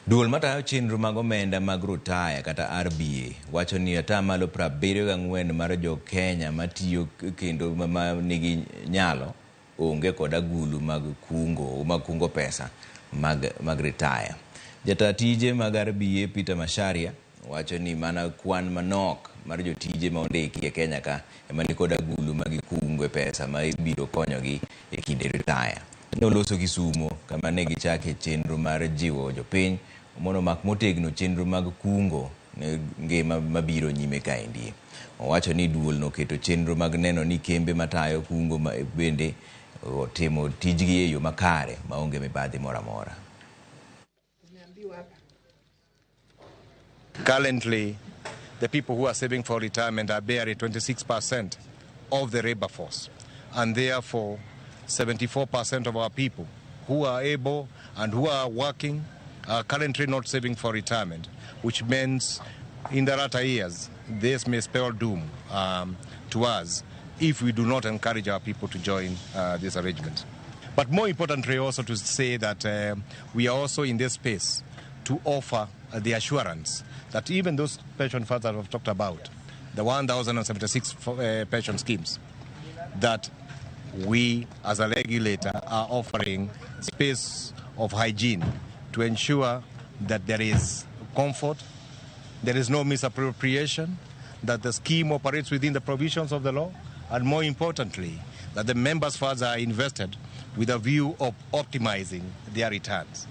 Duol matayo chenro mag omenda mag rutaya kata RBA wacho ni atamalo 74 mar Jokenya matiyo kendo ma nigi nyalo onge kod agulu mag kungo pesa mag rutaya. Jata tije mag RBA Peter Masharia wacho ni mana kwan manok mar jotije ma ondiki e Kenya ka ema ni kod agulu mag kungo pesa ma ibiro konyogi e kinde rutaya. Noloso Kisumo kama ne gichake chenro mar jiwo jopiny mondo mak motegno chenro mag kungo ngima mabiro nyime kaendi. Owacho ni duol no keto chenro mag neno ni kembe matayo kungo bende otimo tijgi e yo makare maonge mibadhi mora mora. Currently, the people who are saving for retirement are barely 26% of the labor force, and therefore 74% of our people who are able and who are working are currently not saving for retirement, which means in the latter years this may spell doom to us if we do not encourage our people to join this arrangement. But more importantly also to say that we are also in this space to offer the assurance that even those pension funds that I've talked about, the 1,076 pension schemes, that we as a regulator are offering space of hygiene to ensure that there is comfort, there is no misappropriation, that the scheme operates within the provisions of the law, and more importantly, that the members' funds are invested with a view of optimizing their returns.